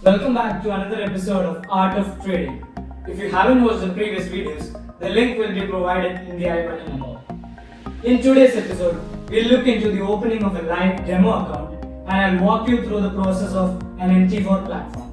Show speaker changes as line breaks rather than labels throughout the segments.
Welcome back to another episode of Art of Trading. If you haven't watched the previous videos, the link will be provided in the I button above. In today's episode, we'll look into the opening of a live demo account and I'll walk you through the process of an MT4 platform.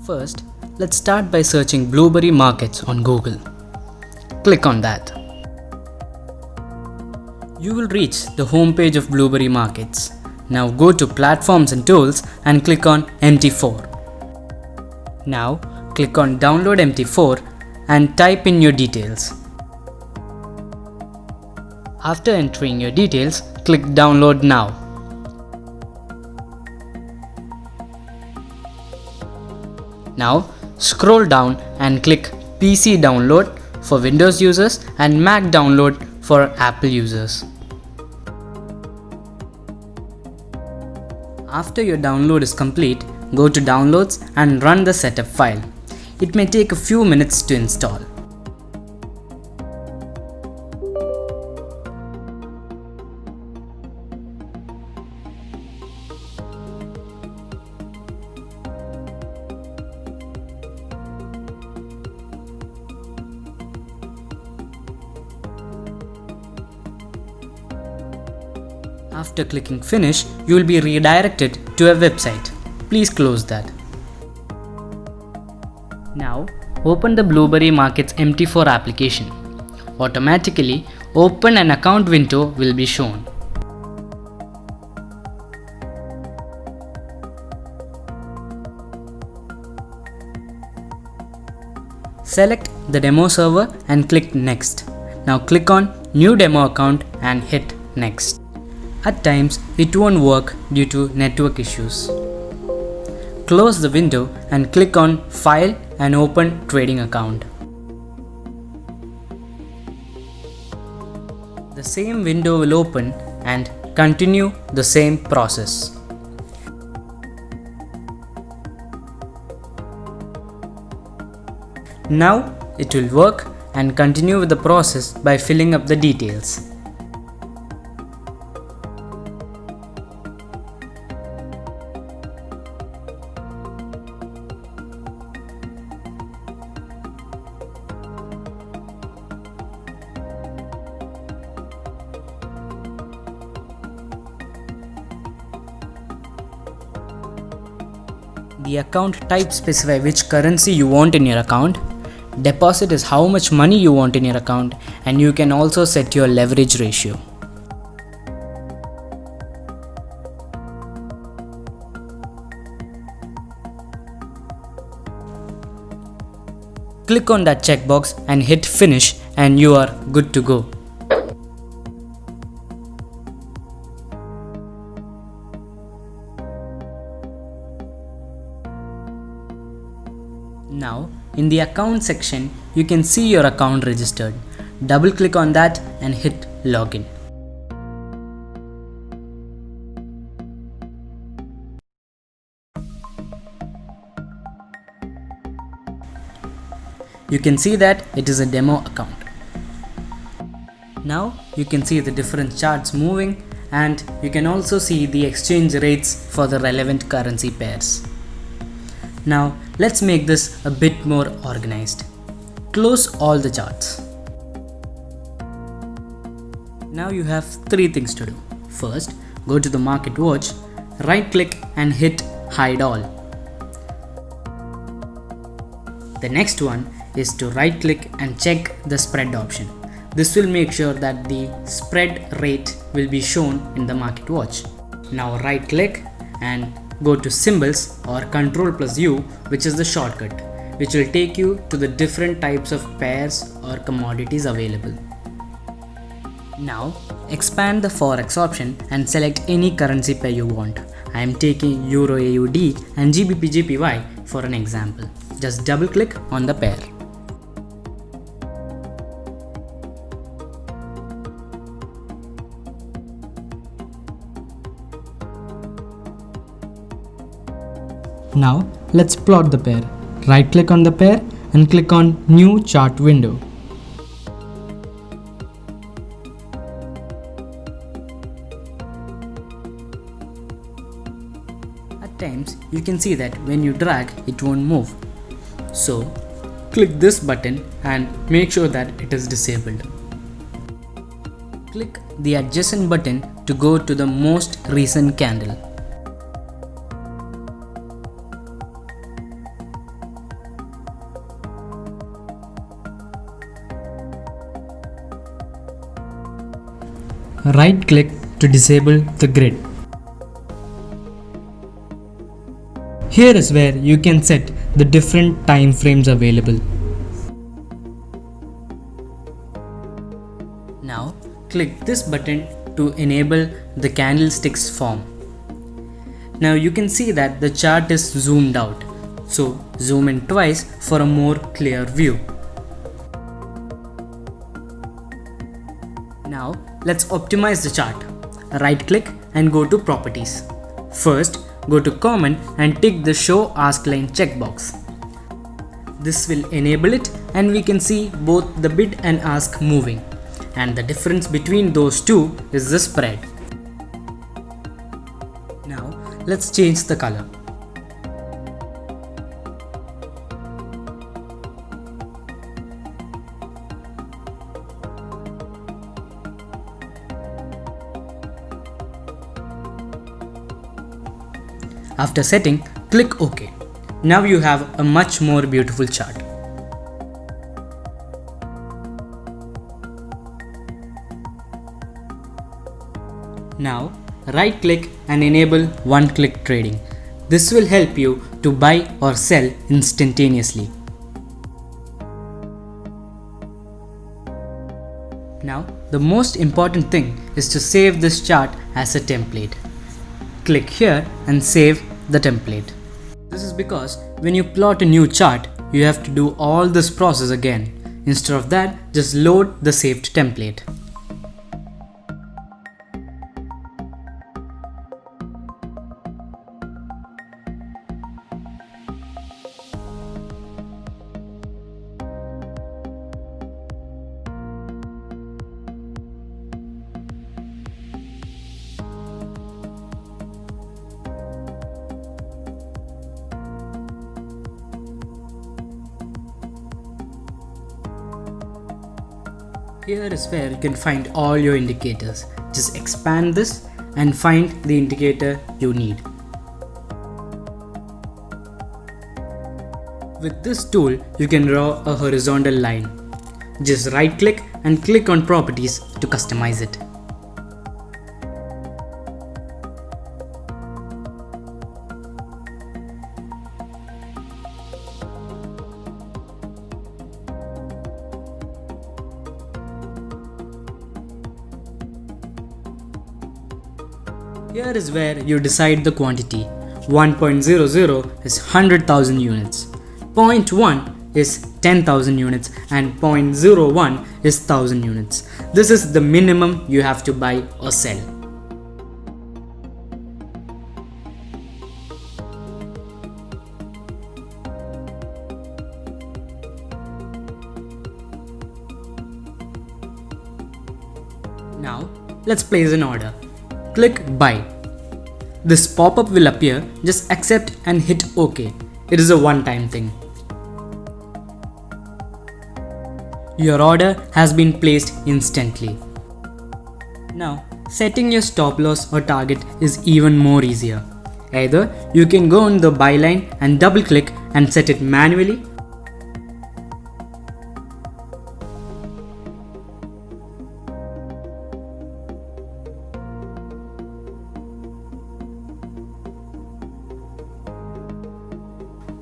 First, let's start by searching Blueberry Markets on Google. Click on that. You will reach the home page of Blueberry Markets. Now go to Platforms and Tools and click on MT4. Now click on Download MT4 and type in your details. After entering your details, click Download Now. Now scroll down and click PC download for Windows users and Mac download for Apple users. After your download is complete, go to Downloads and run the setup file. It may take a few minutes to install. After clicking Finish, you will be redirected to a website. Please close that. Now, open the Blueberry Markets MT4 application. Automatically, open an account window will be shown. Select the demo server and click Next. Now click on New Demo Account and hit Next. At times, it won't work due to network issues. Close the window and click on File and open Trading Account. The same window will open and continue the same process. Now it will work and continue with the process by filling up the details. The account type specify which currency you want in your account. Deposit is how much money you want in your account, and you can also set your leverage ratio. Click on that checkbox and hit Finish and you are good to go. Now, in the account section, you can see your account registered. Double click on that and hit Login. You can see that it is a demo account. Now you can see the different charts moving, and you can also see the exchange rates for the relevant currency pairs. Now let's make this a bit more organized. Close all the charts. Now you have three things to do. First, go to the Market Watch, right click and hit Hide All. The next one is to right click and check the spread option. This will make sure that the spread rate will be shown in the Market Watch. Now right click and go to Symbols or Ctrl+U, which is the shortcut, which will take you to the different types of pairs or commodities available. Now expand the Forex option and select any currency pair you want. I am taking Euro AUD and GBP JPY for an example. Just double click on the pair. Now let's plot the pair. Right click on the pair and click on New Chart Window. times you can see that when you drag it won't move. So click this button and make sure that it is disabled. Click the adjacent button to go to the most recent candle. Right click to disable the grid. Here is where you can set the different time frames available. Now click this button to enable the candlesticks form. Now you can see that the chart is zoomed out, so zoom in twice for a more clear view. Now let's optimize the chart. Right click and go to properties. First go to common and tick the show ask line checkbox. This will enable it and we can see both the bid and ask moving, and the difference between those two is the spread. Now let's change the color. After setting, click OK. Now you have a much more beautiful chart. Now right click and enable one-click trading. This will help you to buy or sell instantaneously. Now the most important thing is to save this chart as a template. Click here and save the template. This is because when you plot a new chart, you have to do all this process again. Instead of that, just load the saved template. Here is where you can find all your indicators. Just expand this and find the indicator you need. With this tool, you can draw a horizontal line. Just right click and click on properties to customize it. Here is where you decide the quantity. 1.00 is 100,000 units, 0.1 is 10,000 units and 0.01 is 1000 units. This is the minimum you have to buy or sell. Now let's place an order. Click buy. This pop-up will appear, just accept and hit OK. It is a one-time thing. Your order has been placed instantly. Now, setting your stop loss or target is even more easier. Either you can go on the buy line and double click and set it manually,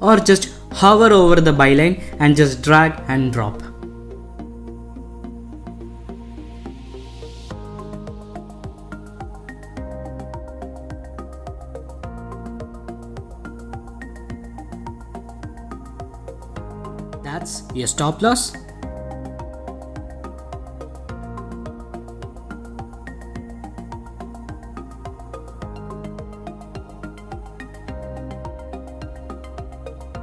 or just hover over the buy line and just drag and drop. That's your stop loss.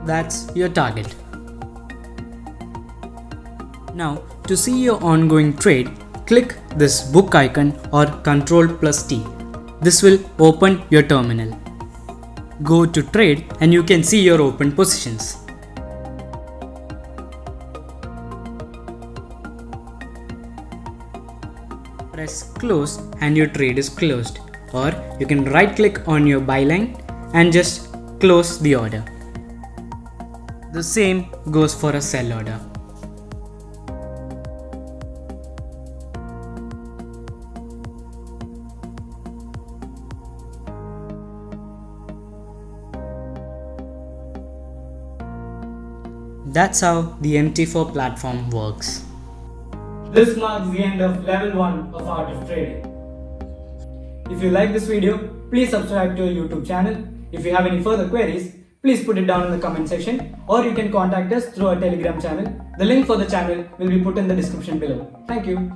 That's your target. Now, to see your ongoing trade, click this book icon or Ctrl+T. This will open your terminal. go to trade and you can see your open positions. Press close and your trade is closed, or you can right click on your buy line and just close the order. The same goes for a sell order. That's how the MT4 platform works.
This marks the end of level 1 of Art of Trading. If you like this video, please subscribe to our YouTube channel. If you have any further queries, please put it down in the comment section, or you can contact us through our Telegram channel. The link for the channel will be put in the description below. Thank you.